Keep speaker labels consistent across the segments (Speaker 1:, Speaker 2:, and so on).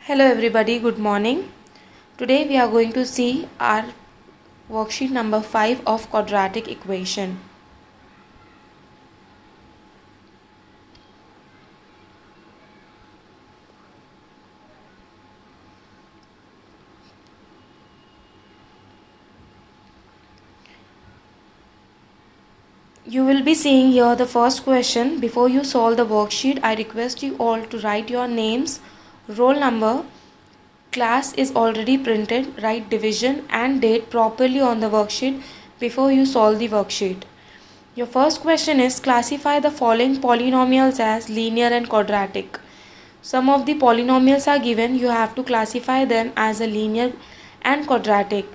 Speaker 1: Hello everybody, good morning. Today we are going to see our worksheet number 5 of quadratic equation. You will be seeing here the first question. Before you solve the worksheet, I request you all to write your names, roll number, class is already printed, write division and date properly on the worksheet before you solve the worksheet. Your first question is classify the following polynomials as linear and quadratic. Some of the polynomials are given, you have to classify them as a linear and quadratic.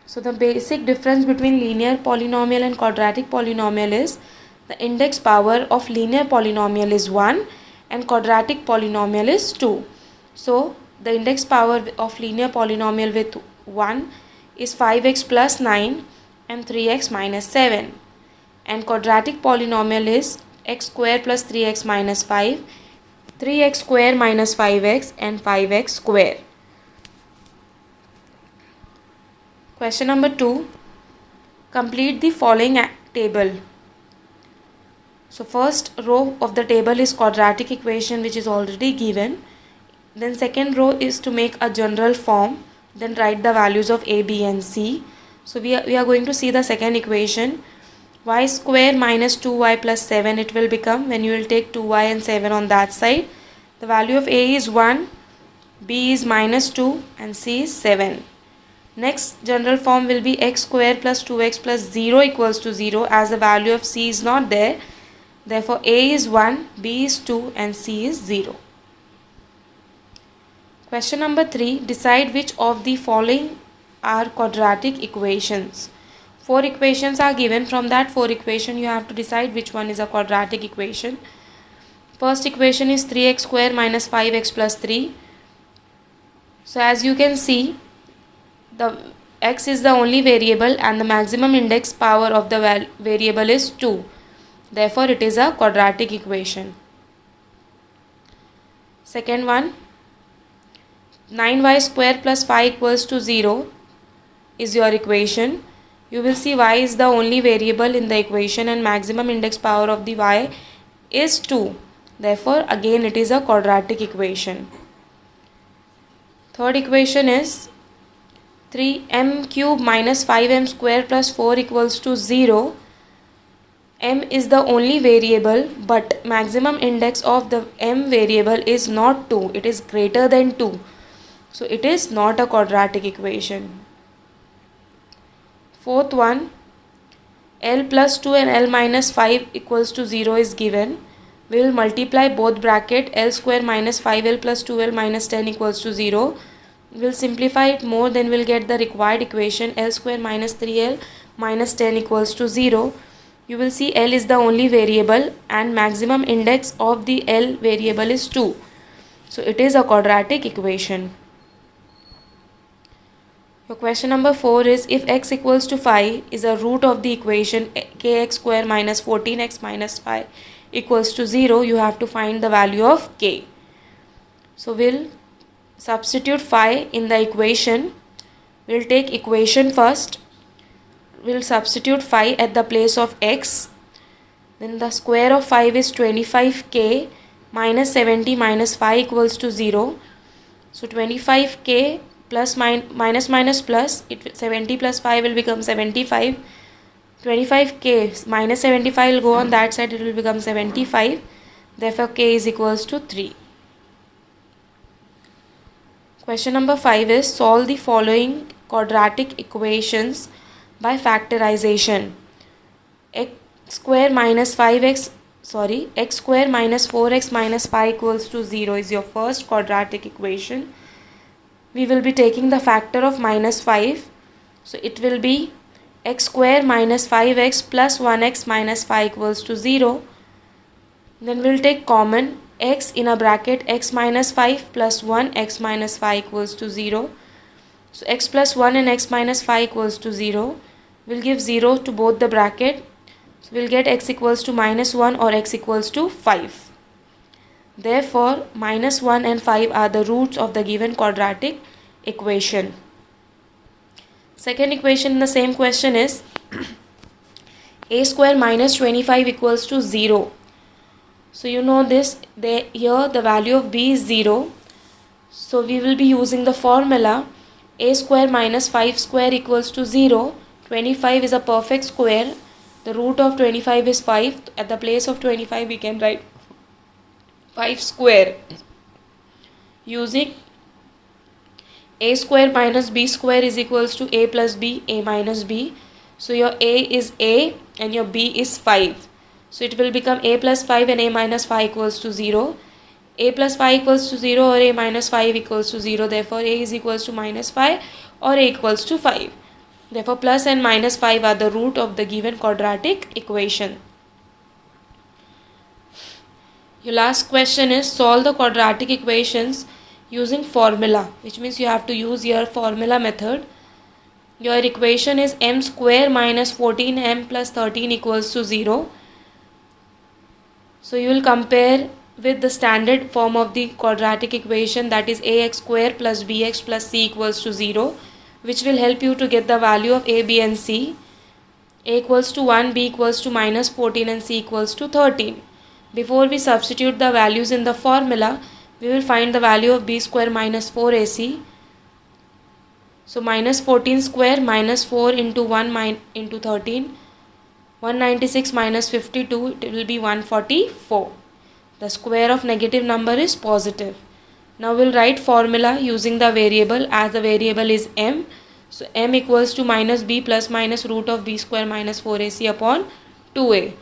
Speaker 1: So the basic difference between linear polynomial and quadratic polynomial is the index power of linear polynomial is 1 and quadratic polynomial is 2. So the index power of linear polynomial with 1 is 5x plus 9 and 3x minus 7, and quadratic polynomial is x square plus 3x minus 5, 3x square minus 5x and 5x square. Question number 2. Complete the following table. So first row of the table is quadratic equation, which is already given. Then second row is to make a general form. Then write the values of a, b and c. So we are going to see the second equation. Y square minus 2y plus 7 it will become when you will take 2y and 7 on that side. The value of a is 1, b is minus 2 and c is 7. Next general form will be x square plus 2x plus 0 equals to 0, as the value of c is not there. Therefore a is 1, b is 2 and c is 0. Question number 3. Decide which of the following are quadratic equations. 4 equations are given. From that 4 equation you have to decide which one is a quadratic equation. First equation is 3x square minus 5x plus 3. So as you can see, the x is the only variable and the maximum index power of the variable is 2. Therefore it is a quadratic equation. Second one, 9y square plus 5 equals to 0 is your equation. You will see y is the only variable in the equation and maximum index power of the y is 2. Therefore again it is a quadratic equation. Third equation is 3m cube minus 5m square plus 4 equals to 0. M is the only variable, but maximum index of the m variable is not 2. It is greater than 2. So it is not a quadratic equation. Fourth one, L plus 2 and L minus 5 equals to 0 is given. We will multiply both bracket. L square minus 5L plus 2L minus 10 equals to 0. We will simplify it more, then we will get the required equation. L square minus 3L minus 10 equals to 0. You will see L is the only variable and maximum index of the L variable is 2. So it is a quadratic equation. Your question number 4 is, if x equals to 5 is a root of the equation kx square minus 14x minus 5 equals to 0, you have to find the value of k. So we'll substitute phi in the equation. We'll take equation first. We'll substitute phi at the place of x. Then the square of 5 is 25k minus 70 minus 5 equals to 0. So 25k plus minus minus plus, 70 plus 5 will become 75. 25k minus 75 will go on that side, it will become 75. Therefore k is equals to 3. Question number 5 is, solve the following quadratic equations by factorization. X square minus 4x minus 5 equals to 0 is your first quadratic equation. We will be taking the factor of minus 5. So it will be x square minus 5x plus 1x minus 5 equals to 0. Then we will take common x in a bracket, x minus 5 plus 1 x minus 5 equals to 0. So x plus 1 and x minus 5 equals to 0. We'll give 0 to both the bracket. So we'll get x equals to minus 1 or x equals to 5. Therefore, minus 1 and 5 are the roots of the given quadratic equation. Second equation in the same question is a square minus 25 equals to 0. So you know this, here the value of b is 0. So we will be using the formula a square minus 5 square equals to 0. 25 is a perfect square. The root of 25 is 5. At the place of 25 we can write 5 square. Using a square minus b square is equals to a plus b, a minus b. So your a is a and your b is 5. So it will become a plus 5 and a minus 5 equals to 0. A plus 5 equals to 0 or a minus 5 equals to 0. Therefore, a is equals to minus 5 or a equals to 5. Therefore, plus and minus 5 are the root of the given quadratic equation. Your last question is solve the quadratic equations using formula, which means you have to use your formula method. Your equation is m square minus 14m plus 13 equals to 0. So you will compare with the standard form of the quadratic equation, that is ax square plus bx plus c equals to 0, which will help you to get the value of a, b and c. A equals to 1, b equals to minus 14 and c equals to 13. Before we substitute the values in the formula, we will find the value of b square minus 4ac. So minus 14 square minus 4 into 1 into 13. 196 minus 52, it will be 144. The square of negative number is positive. Now we'll write formula using the variable, as the variable is m. So m equals to minus b plus minus root of b square minus 4ac upon 2a.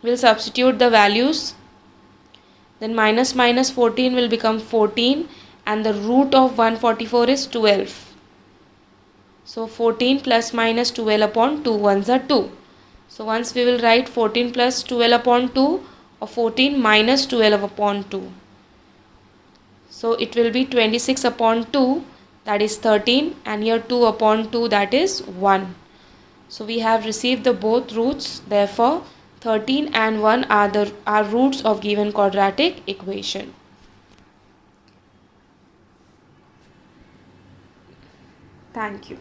Speaker 1: We'll substitute the values. Then minus minus 14 will become 14 and the root of 144 is 12. So 14 plus minus 12 upon 2 ones are 2. So once we will write 14 plus 12 upon 2 or 14 minus 12 upon 2. So it will be 26 upon 2, that is 13, and here 2 upon 2, that is 1. So we have received the both roots. Therefore 13 and 1 are roots of given quadratic equation. Thank you.